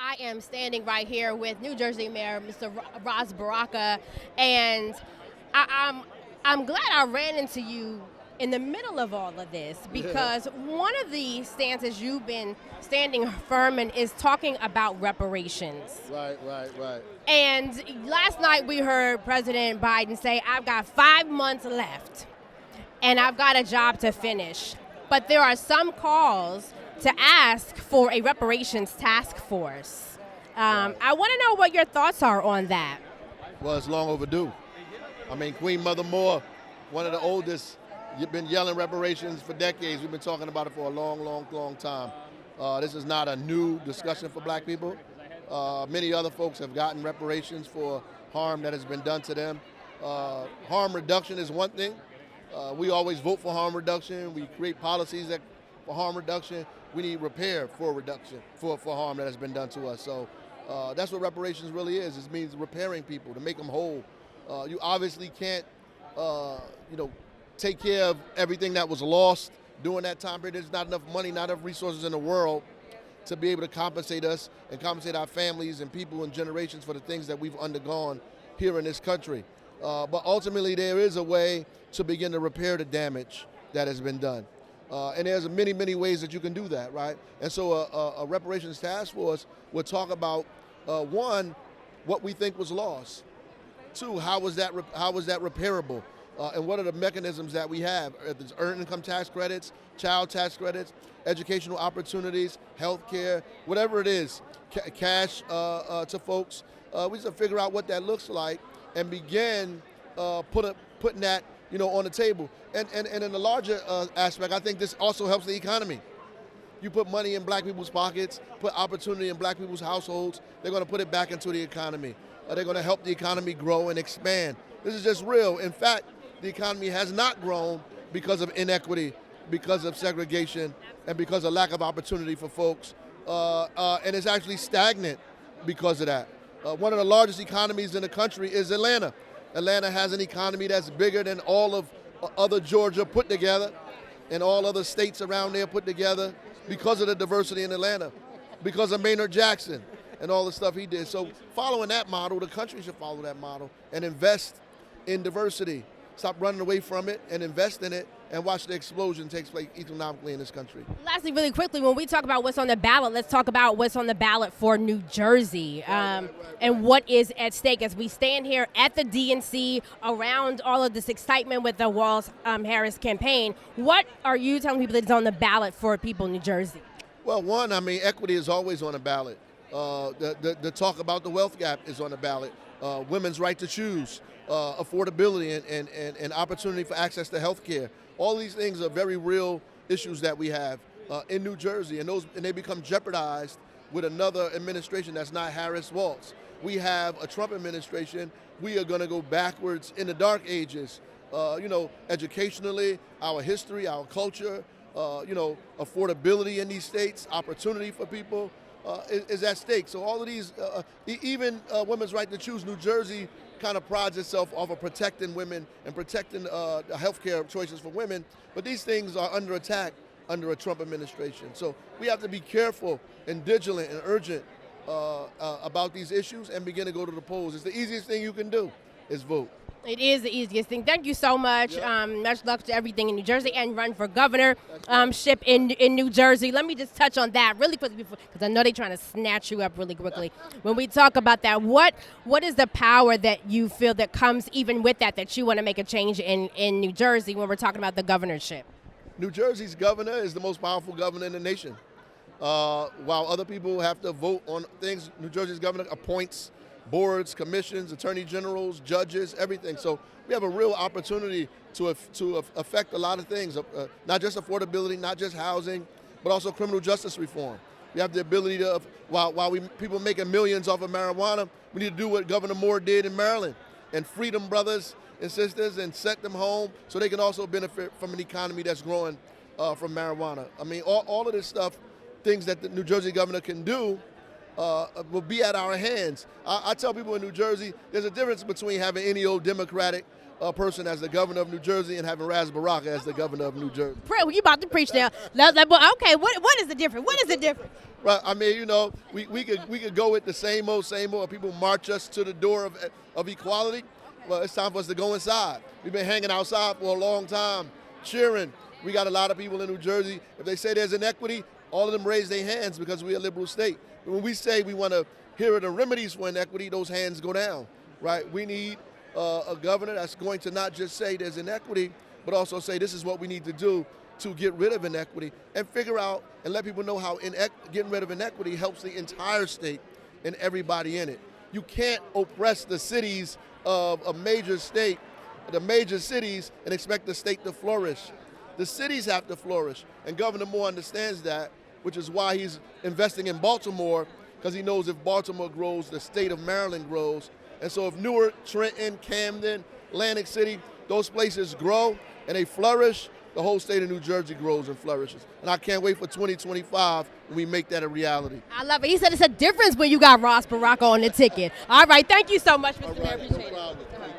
I am standing right here with New Jersey Mayor Mr. Ras Baraka, and I'm glad I ran into you in the middle of all of this because one of the stances you've been standing firm in is talking about reparations. Right. And last night we heard President Biden say, "I've got 5 months left, and I've got a job to finish." But there are some calls to ask for a reparations task force. I want to know what your thoughts are on that. Well, it's long overdue. I mean, Queen Mother Moore, one of the oldest, you've been yelling reparations for decades. We've been talking about it for a long time. This is not a new discussion for black people. Many other folks have gotten reparations for harm that has been done to them. Harm reduction is one thing. We always vote for harm reduction. We create policies for harm reduction. We need repair for reduction for harm that has been done to us. So that's what reparations really is. It means repairing people to make them whole. You obviously can't, take care of everything that was lost during that time period. There's not enough money, not enough resources in the world to be able to compensate us and compensate our families and people and generations for the things that we've undergone here in this country. But ultimately, there is a way to begin to repair the damage that has been done. And there's many ways that you can do that, right? And so a reparations task force will talk about, one, what we think was lost. Two, how was that repairable? And what are the mechanisms that we have? If it's earned income tax credits, child tax credits, educational opportunities, health care, whatever it is, cash to folks. We just figure out what that looks like and begin putting that on the table. And in the larger aspect, I think this also helps the economy. You put money in black people's pockets, put opportunity in black people's households, they're going to put it back into the economy. They're going to help the economy grow and expand. This is just real. In fact, the economy has not grown because of inequity, because of segregation, and because of lack of opportunity for folks. And it's actually stagnant because of that. One of the largest economies in the country is Atlanta. Atlanta has an economy that's bigger than all of other Georgia put together and all other states around there put together because of the diversity in Atlanta, because of Maynard Jackson and all the stuff he did. So following that model, the country should follow that model and invest in diversity. Stop running away from it and invest in it and watch the explosion take place economically in this country. Lastly, really quickly, when we talk about what's on the ballot, let's talk about what's on the ballot for New Jersey and what is at stake as we stand here at the DNC around all of this excitement with the Walz-Harris campaign. What are you telling people that's on the ballot for people in New Jersey? Well, one, equity is always on the ballot. The talk about the wealth gap is on the ballot. Women's right to choose. Affordability and opportunity for access to health care. All these things are very real issues that we have in New Jersey, and they become jeopardized with another administration that's not Harris-Walz. We have a Trump administration. We are going to go backwards in the dark ages, educationally, our history, our culture, affordability in these states, opportunity for people is at stake. So all of these, even women's right to choose, New Jersey kind of prides itself off of protecting women and protecting the healthcare choices for women. But these things are under attack under a Trump administration. So we have to be careful and vigilant and urgent about these issues and begin to go to the polls. It's the easiest thing you can do is vote. It is the easiest thing. Thank you so much. Yep. Much luck to everything in New Jersey and run for governor ship in New Jersey. Let me just touch on that really quickly because I know they're trying to snatch you up really quickly. When we talk about that, what is the power that you feel that comes even with that you want to make a change in New Jersey when we're talking about the governorship? New Jersey's governor is the most powerful governor in the nation. While other people have to vote on things, New Jersey's governor appoints boards, commissions, attorney generals, judges, everything. So we have a real opportunity to affect a lot of things, not just affordability, not just housing, but also criminal justice reform. We have the ability to, while people making millions off of marijuana, we need to do what Governor Moore did in Maryland and free them brothers and sisters and set them home so they can also benefit from an economy that's growing from marijuana. All of this stuff, things that the New Jersey governor can do, will be at our hands. I tell people in New Jersey, there's a difference between having any old Democratic person as the governor of New Jersey and having Ras Baraka as the governor of New Jersey. You about to preach now. Okay, what is the difference? What is the difference? Right. I mean, you know, we could go with the same old. People march us to the door of equality. Well, it's time for us to go inside. We've been hanging outside for a long time, cheering. We got a lot of people in New Jersey. If they say there's inequity, all of them raise their hands because we're a liberal state. When we say we want to hear the remedies for inequity, those hands go down, right? We need a governor that's going to not just say there's inequity, but also say this is what we need to do to get rid of inequity and figure out and let people know how getting rid of inequity helps the entire state and everybody in it. You can't oppress the cities of a major state, the major cities, and expect the state to flourish. The cities have to flourish, and Governor Moore understands that, which is why he's investing in Baltimore, because he knows if Baltimore grows, the state of Maryland grows. And so if Newark, Trenton, Camden, Atlantic City, those places grow and they flourish, the whole state of New Jersey grows and flourishes. And I can't wait for 2025 when we make that a reality. I love it. He said it's a difference when you got Ras Baraka on the ticket. All right, thank you so much, Mr. Mayor. Appreciate it.